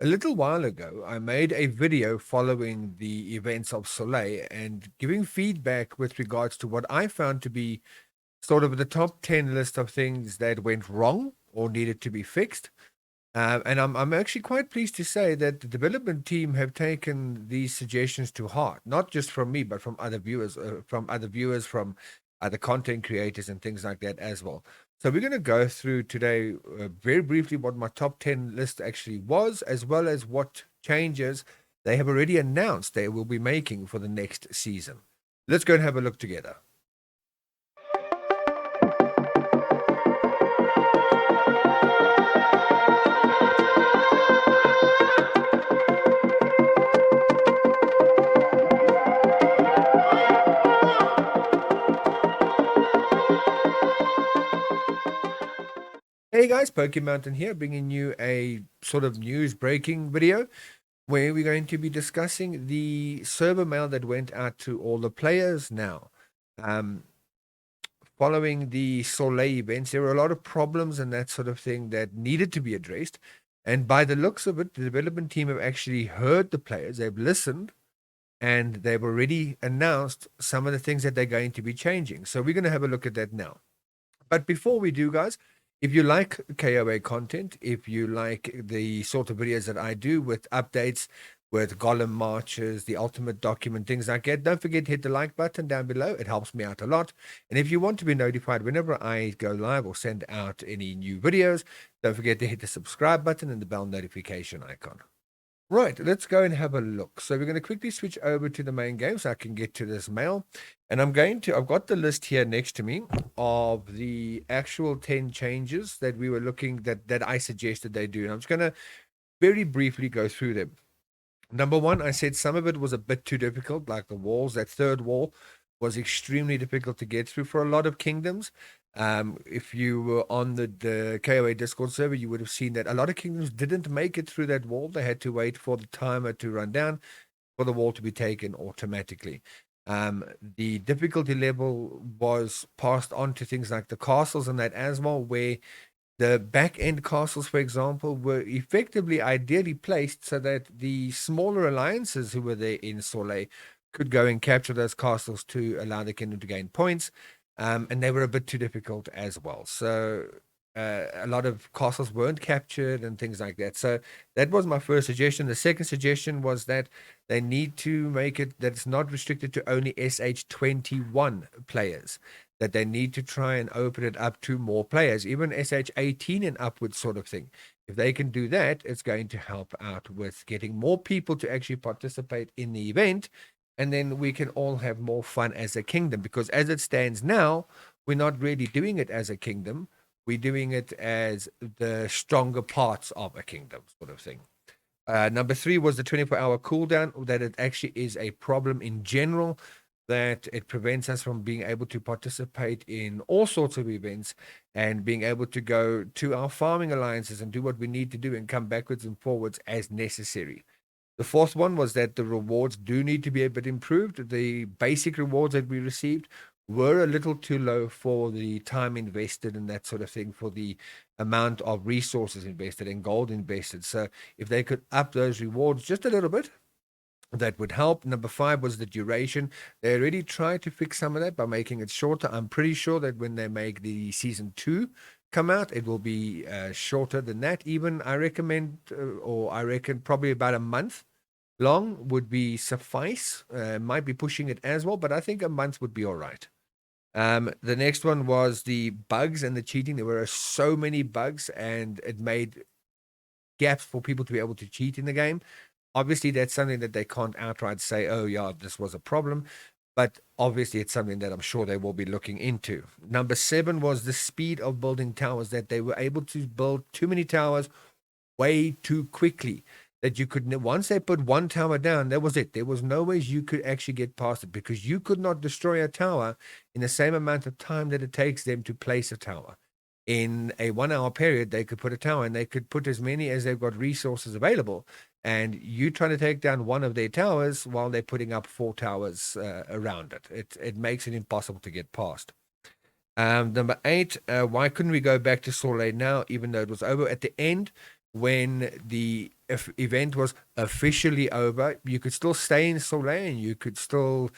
A little while ago, I made a video following the events of Soleil and giving feedback with regards to what I found to be sort of the top 10 list of things that went wrong or needed to be fixed. And I'm actually quite pleased to say that the development team have taken these suggestions to heart, not just from me, but from other viewers, from other content creators and things like that as well. So we're going to go through today very briefly what my top 10 list actually was, as well as what changes they have already announced they will be making for the next season. Let's go and have a look together. Hey guys, Pokemon Mountain here, bringing you a sort of news breaking video where we're going to be discussing the server mail that went out to all the players now. Um, Following the Soleil events, there were a lot of problems and that sort of thing that needed to be addressed. And by the looks of it, the development team have actually heard the players, they've listened, and they've already announced some of the things that they're going to be changing. So we're going to have a look at that now. But before we do, guys, if you like KOA content, if you like the sort of videos that I do with updates, with golem marches, the ultimate document, things like that, don't forget to hit the like button down below. It helps me out a lot. And if you want to be notified whenever I go live or send out any new videos, don't forget to hit the subscribe button and the bell notification icon. Right, let's go and have a look. So we're going to quickly switch over to the main game so I can get to this mail. And I've got the list here next to me of the actual 10 changes that we were looking that I suggested they do. And I'm just going to very briefly go through them. Number one, I said some of it was a bit too difficult, like the walls. That third wall was extremely difficult to get through for a lot of kingdoms. If you were on the KOA Discord server, you would have seen that a lot of kingdoms didn't make it through that wall. They had to wait for the timer to run down for the wall to be taken automatically. The difficulty level was passed on to things like the castles and that as well, where the back end castles, for example, were effectively ideally placed so that the smaller alliances who were there in Soleil could go and capture those castles to allow the kingdom to gain points. And they were a bit too difficult as well. So a lot of castles weren't captured and things like that. So that was my first suggestion. The second suggestion was that they need to make it that it's not restricted to only SH21 players, that they need to try and open it up to more players, even SH18 and upwards sort of thing. If they can do that, it's going to help out with getting more people to actually participate in the event. And then we can all have more fun as a kingdom, because as it stands now, we're not really doing it as a kingdom. We're doing it as the stronger parts of a kingdom sort of thing. Number three was the 24-hour cooldown, that it actually is a problem in general, that it prevents us from being able to participate in all sorts of events and being able to go to our farming alliances and do what we need to do and come backwards and forwards as necessary. The fourth one was that the rewards do need to be a bit improved. The basic rewards that we received were a little too low for the time invested and that sort of thing, for the amount of resources invested and gold invested. So if they could up those rewards just a little bit, that would help. Number five was the duration. They already tried to fix some of that by making it shorter. I'm pretty sure that when they make the season 2 come out, it will be shorter than that. Even I recommend, or I reckon probably about a month long would be suffice. Might be pushing it as well, but I think a month would be all right. The next one was the bugs and the cheating. There were so many bugs, and it made gaps for people to be able to cheat in the game. Obviously, that's something that they can't outright say, oh, yeah, this was a problem. But obviously, it's something that I'm sure they will be looking into. Number 7 was the speed of building towers, that they were able to build too many towers way too quickly. That you could, once they put one tower down, that was it. There was no ways you could actually get past it, because you could not destroy a tower in the same amount of time that it takes them to place a tower. In a 1 hour period, they could put a tower, and they could put as many as they've got resources available. And you trying to take down one of their towers while they're putting up 4 towers around it. It makes it impossible to get past. Number 8, why couldn't we go back to Soleil now, even though it was over at the end? when the event was officially over, you could still stay in Soleil and you could still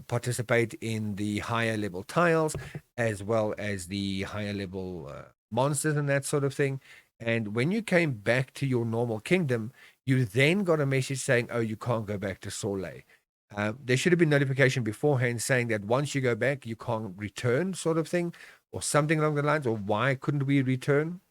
participate in the higher level tiles as well as the higher level monsters and that sort of thing. And when you came back to your normal kingdom, you then got a message saying, "Oh, you can't go back to Soleil." There should have been notification beforehand saying that once you go back, you can't return, sort of thing, or something along the lines. Or why couldn't we return?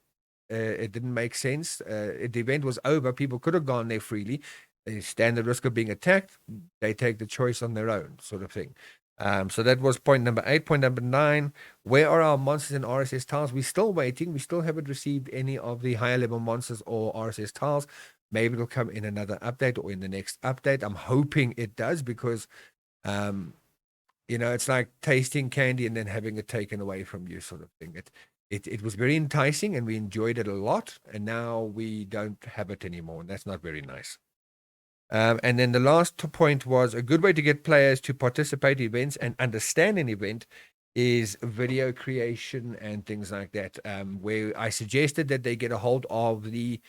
It didn't make sense. The event was over. People could have gone there freely. They stand the risk of being attacked. They take the choice on their own, sort of thing. So that was point number 8. Point number 9, where are our monsters and RSS tiles? We're still waiting. We still haven't received any of the higher level monsters or RSS tiles. Maybe it'll come in another update or in the next update. I'm hoping it does because, it's like tasting candy and then having it taken away from you, sort of thing. It was very enticing and we enjoyed it a lot. And now we don't have it anymore. And that's not very nice. And then the last point was a good way to get players to participate in events and understand an event is video creation and things like that, where I suggested that they get a hold of the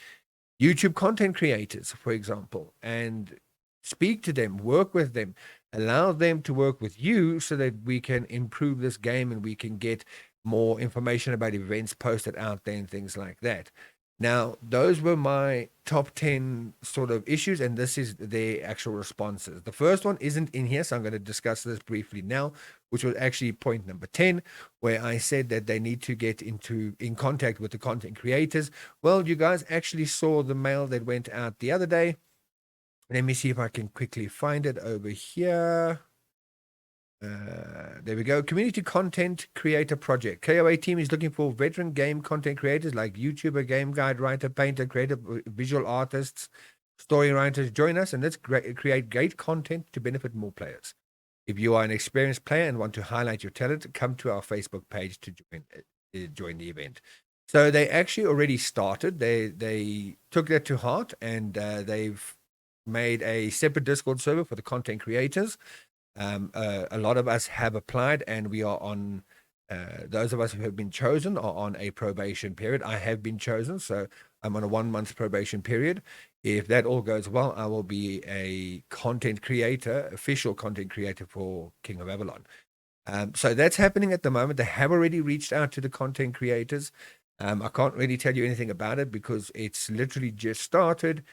YouTube content creators, for example, and speak to them, work with them, allow them to work with you so that we can improve this game and we can get more information about events posted out there and things like that. Now, those were my top 10 sort of issues, and this is their actual responses. The first one isn't in here, so I'm going to discuss this briefly now, which was actually point number 10, where I said that they need to get in contact with the content creators. Well, you guys actually saw the mail that went out the other day. Let me see if I can quickly find it over here. There we go. Community content creator project. KOA team is looking for veteran game content creators like YouTuber, game guide, writer, painter, creative, visual artists, story writers. Join us and let's create great content to benefit more players. If you are an experienced player and want to highlight your talent, come to our Facebook page to join the event. So they actually already started. They took that to heart and they've made a separate Discord server for the content creators. A lot of us have applied and we are on, those of us who have been chosen are on a probation period. I have been chosen, so I'm on a 1-month probation period. If that all goes well, I will be a content creator, official content creator for King of Avalon. So that's happening at the moment. They have already reached out to the content creators. I can't really tell you anything about it because it's literally just started.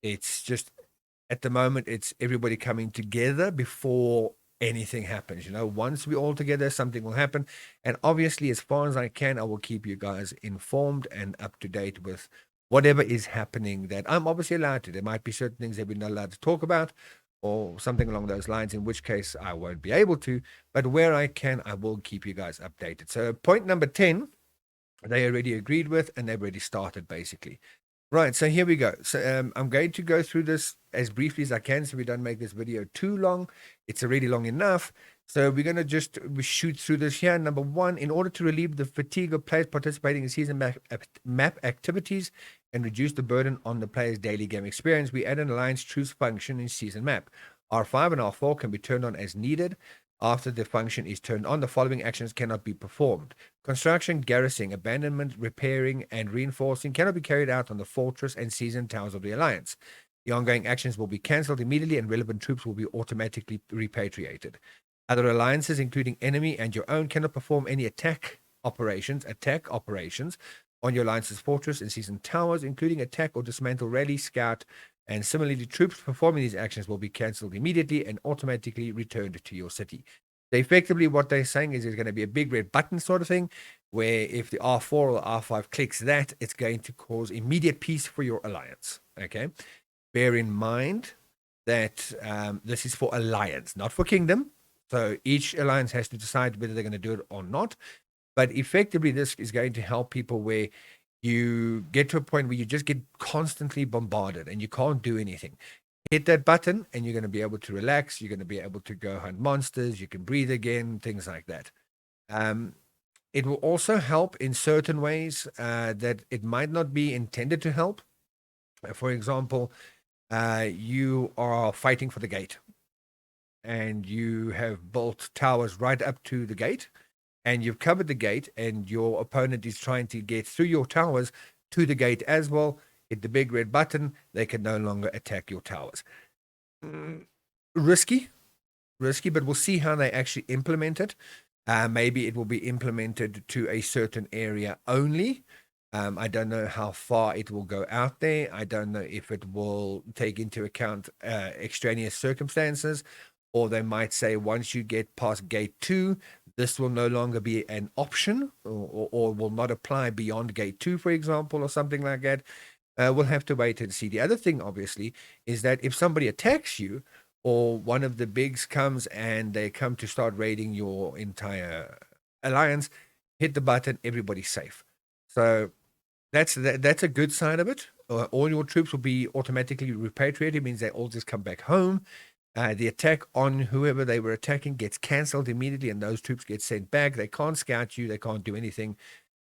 It's just at the moment, it's everybody coming together before anything happens. Once we're all together, something will happen. And obviously, as far as I can, I will keep you guys informed and up to date with whatever is happening that I'm obviously allowed to. There might be certain things that we're not allowed to talk about or something along those lines, in which case I won't be able to. But where I can, I will keep you guys updated. So point number 10, they already agreed with and they've already started basically. Right, so here we go. So I'm going to go through this as briefly as I can so we don't make this video too long. It's already long enough. So we're going to just shoot through this here. Number 1, in order to relieve the fatigue of players participating in season map activities and reduce the burden on the player's daily game experience, we add an alliance truce function in season map. R5 and R4 can be turned on as needed. After the function is turned on, the following actions cannot be performed. Construction, garrisoning, abandonment, repairing, and reinforcing cannot be carried out on the fortress and season towers of the Alliance. The ongoing actions will be cancelled immediately and relevant troops will be automatically repatriated. Other alliances, including enemy and your own, cannot perform any attack operations on your alliance's fortress and season towers, including attack or dismantle, rally, scout, and similarly, troops performing these actions will be cancelled immediately and automatically returned to your city. So effectively, what they're saying is there's going to be a big red button sort of thing, where if the R4 or R5 clicks that, it's going to cause immediate peace for your alliance. Okay? Bear in mind that this is for alliance, not for kingdom. So each alliance has to decide whether they're going to do it or not. But effectively, this is going to help people where you get to a point where you just get constantly bombarded and you can't do anything. Hit that button and you're going to be able to relax. You're going to be able to go hunt monsters. You can breathe again, things like that. It will also help in certain ways that it might not be intended to help. For example, you are fighting for the gate and you have built towers right up to the gate. And you've covered the gate and your opponent is trying to get through your towers, to the gate as well. Hit the big red button. They can no longer attack your towers. Risky, but we'll see how they actually implement it. Maybe it will be implemented to a certain area only. I don't know how far it will go out there. I don't know if it will take into account extraneous circumstances, or they might say once you get past gate 2, this will no longer be an option, or will not apply beyond gate 2, for example, or something like that. We'll have to wait and see. The other thing, obviously, is that if somebody attacks you, or one of the bigs comes and they come to start raiding your entire alliance, hit the button, everybody's safe. So that's a good side of it. All your troops will be automatically repatriated. It means they all just come back home. The attack on whoever they were attacking gets cancelled immediately, and those troops get sent back. They can't scout you. They can't do anything.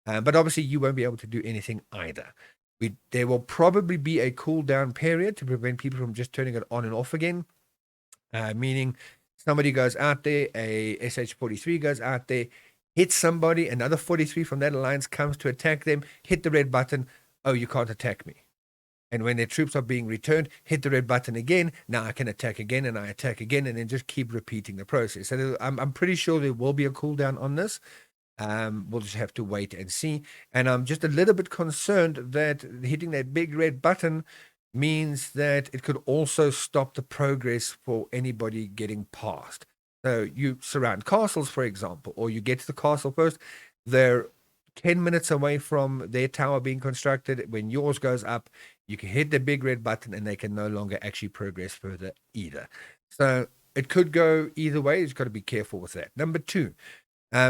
But obviously, you won't be able to do anything either. There will probably be a cooldown period to prevent people from just turning it on and off again. Meaning somebody goes out there, a SH-43 goes out there, hits somebody, another 43 from that alliance comes to attack them, hit the red button, oh, you can't attack me. And when their troops are being returned, hit the red button again, now I can attack again, and I attack again, and then just keep repeating the process. So I'm pretty sure there will be a cooldown on this. We'll just have to wait and see. And I'm just a little bit concerned that hitting that big red button means that it could also stop the progress for anybody getting past. So you surround castles, for example, or you get to the castle first. They're 10 minutes away from their tower being constructed. When yours goes up, you can hit the big red button and they can no longer actually progress further either. So it could go either way. You've got to be careful with that. Number 2,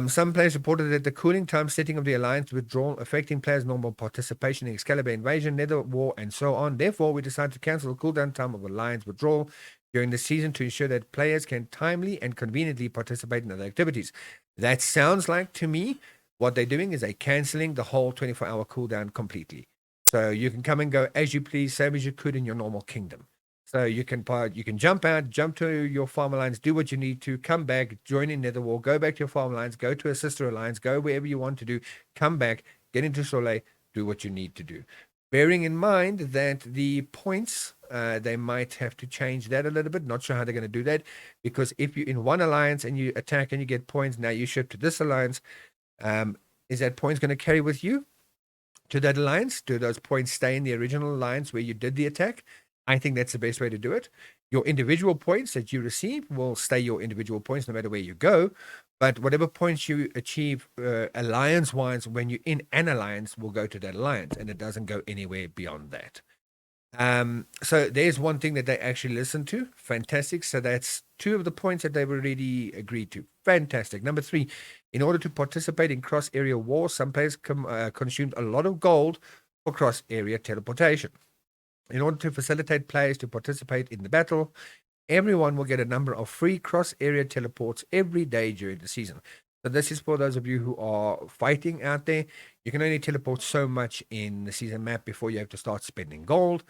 some players reported that the cooling time setting of the alliance withdrawal affecting players' normal participation in Excalibur Invasion, Nether War, and so on. Therefore, we decided to cancel the cooldown time of alliance withdrawal during the season to ensure that players can timely and conveniently participate in other activities. That sounds like, to me, what they're doing is they're canceling the whole 24-hour cooldown completely. So you can come and go as you please, same as you could in your normal kingdom. So you can jump out, jump to your farm alliance, do what you need to, come back, join in Netherwar, go back to your farm alliance, go to a sister alliance, go wherever you want to do, come back, get into Sorelais, do what you need to do. Bearing in mind that the points, they might have to change that a little bit. Not sure how they're going to do that, because if you're in one alliance and you attack and you get points, now you ship to this alliance, is that points going to carry with you to that alliance? Do those points stay in the original alliance where you did the attack? I think that's the best way to do it. Your individual points that you receive will stay your individual points no matter where you go. But whatever points you achieve alliance-wise when you're in an alliance will go to that alliance, and it doesn't go anywhere beyond that. So there's one thing that they actually listen to. Fantastic. So that's 2 of the points that they've already agreed to. Fantastic. Number 3, in order to participate in cross-area war, some players consumed a lot of gold for cross-area teleportation. In order to facilitate players to participate in the battle, everyone will get a number of free cross-area teleports every day during the season. So this is for those of you who are fighting out there. You can only teleport so much in the season map before you have to start spending gold.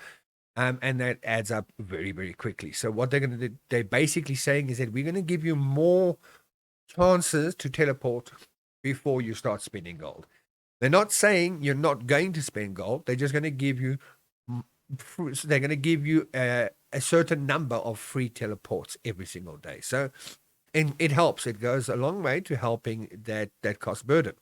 And that adds up very, very quickly. So what they're basically saying is that we're going to give you more chances to teleport before you start spending gold. They're not saying you're not going to spend gold. They're just going to give you a certain number of free teleports every single day. So, and it helps. It goes a long way to helping that cost burden.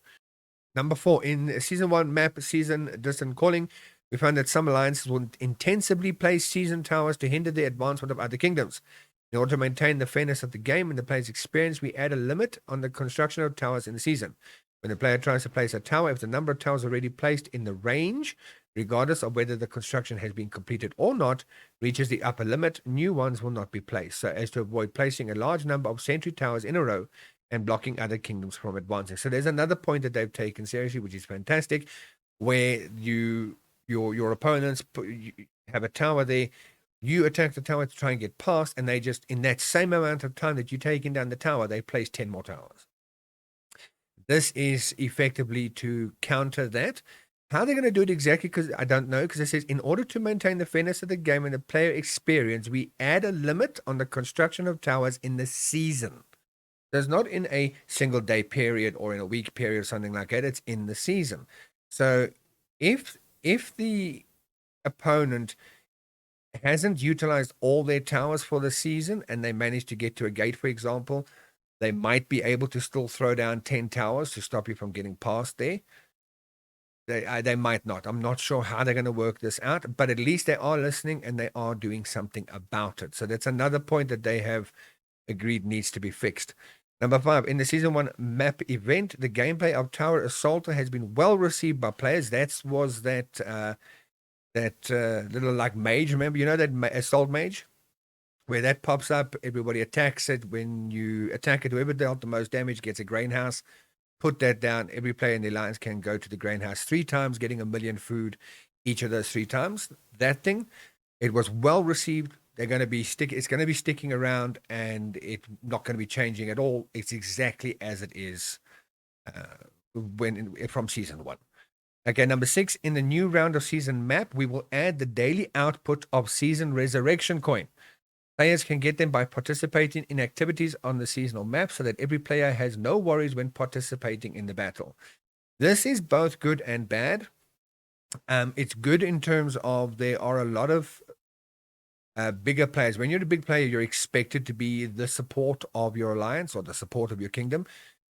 Number 4, in Season 1 map, Season Distant Calling, we found that some alliances will intensively place season towers to hinder the advancement of other kingdoms. In order to maintain the fairness of the game and the player's experience, we add a limit on the construction of towers in the season. When the player tries to place a tower, if the number of towers already placed in the range, regardless of whether the construction has been completed or not, reaches the upper limit, new ones will not be placed, so as to avoid placing a large number of sentry towers in a row and blocking other kingdoms from advancing. So there's another point that they've taken seriously, which is fantastic, where your opponents have a tower there, you attack the tower to try and get past, and they just, in that same amount of time that you're taking down the tower, they place 10 more towers. This is effectively to counter that. How they're going to do it exactly, because I don't know, because it says, in order to maintain the fairness of the game and the player experience, we add a limit on the construction of towers in the season. There's not in a single day period or in a week period or something like that. It's in the season. So if if the opponent hasn't utilized all their towers for the season and they manage to get to a gate, for example, they might be able to still throw down 10 towers to stop you from getting past there. They might not. I'm not sure how they're going to work this out, but at least they are listening and they are doing something about it. So that's another point that they have agreed needs to be fixed. Number 5, in the Season 1 map event, the gameplay of Tower Assaulter has been well received by players. That was that little like mage, remember? You know that assault mage? Where that pops up, everybody attacks it. When you attack it, whoever dealt the most damage gets a grain house. Put that down. Every player in the alliance can go to the grain house 3 times, getting 1 million food each of those 3 times. That thing, it was well received. They're going to be it's going to be sticking around, and it's not going to be changing at all. It's exactly as it is from Season 1. Okay, number 6, in the new round of season map, we will add the daily output of season resurrection coin. Players can get them by participating in activities on the seasonal map so that every player has no worries when participating in the battle. This is both good and bad. It's good in terms of there are a lot of bigger players. When you're a big player, you're expected to be the support of your alliance or the support of your kingdom.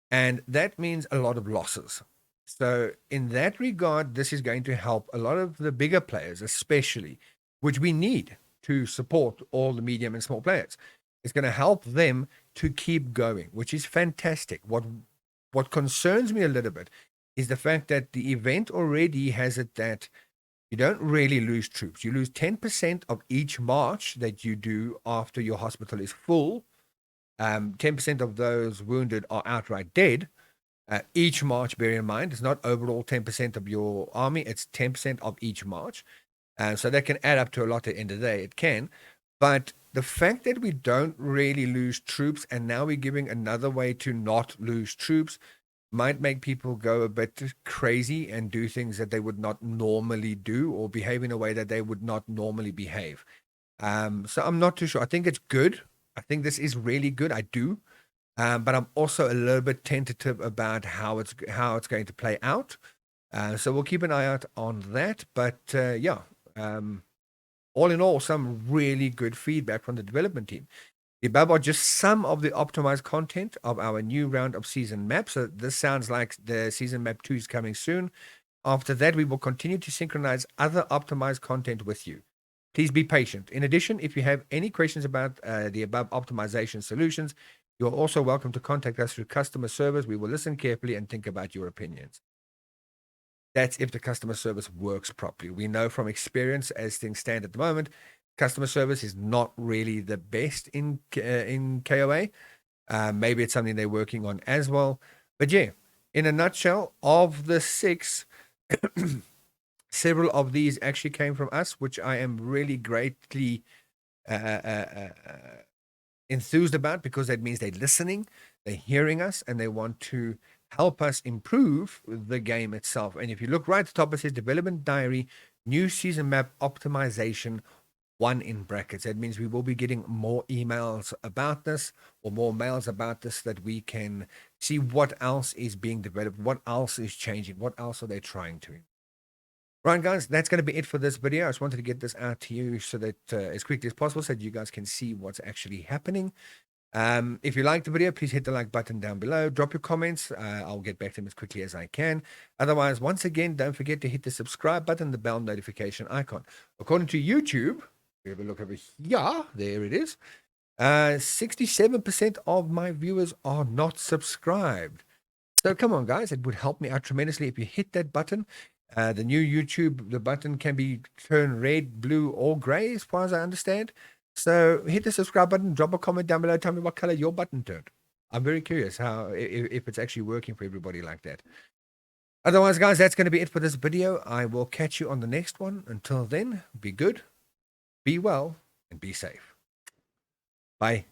And that means a lot of losses. So in that regard, this is going to help a lot of the bigger players, especially, which we need to support all the medium and small players. It's going to help them to keep going, which is fantastic. What concerns me a little bit is the fact that the event already has it that you don't really lose troops. You lose 10% of each march that you do after your hospital is full. 10% of those wounded are outright dead. Each march, bear in mind, it's not overall 10% of your army. It's 10% of each march. So that can add up to a lot at the end of the day. It can. But the fact that we don't really lose troops and now we're giving another way to not lose troops might make people go a bit crazy and do things that they would not normally do or behave in a way that they would not normally behave. So I'm not too sure. I think it's good. I think this is really good. I do. But I'm also a little bit tentative about how it's going to play out. So we'll keep an eye out on that. But yeah, all in all, some really good feedback from the development team. The above are just some of the optimized content of our new round of season maps. So this sounds like the season map 2 is coming soon. After that, we will continue to synchronize other optimized content with you. Please be patient. In addition, if you have any questions about the above optimization solutions, you're also welcome to contact us through customer service. We will listen carefully and think about your opinions. That's if the customer service works properly. We know from experience, as things stand at the moment, customer service is not really the best in KOA. Maybe it's something they're working on as well. But yeah, in a nutshell, of the 6, several of these actually came from us, which I am really greatly enthused about, because that means they're listening, they're hearing us, and they want to help us improve the game itself. And if you look right at the top, it says Development Diary, New Season Map Optimization 1 in brackets. That means we will be getting more emails about this, or more mails about this, that we can see what else is being developed, what else is changing, what else are they trying to. Right, guys, that's going to be it for this video. I just wanted to get this out to you so that as quickly as possible, so that you guys can see what's actually happening. If you liked the video, please hit the like button down below. Drop your comments. I'll get back to them as quickly as I can. Otherwise, once again, don't forget to hit the subscribe button, the bell notification icon. According to YouTube, we have a look over here. There it is. 67% of my viewers are not subscribed. So come on, guys. It would help me out tremendously if you hit that button. The new YouTube, the button can be turned red, blue, or gray, as far as I understand. So hit the subscribe button, drop a comment down below, tell me what color your button turned. I'm very curious if it's actually working for everybody like that. Otherwise, guys, that's going to be it for this video. I will catch you on the next one. Until then, be good, be well, and be safe. Bye.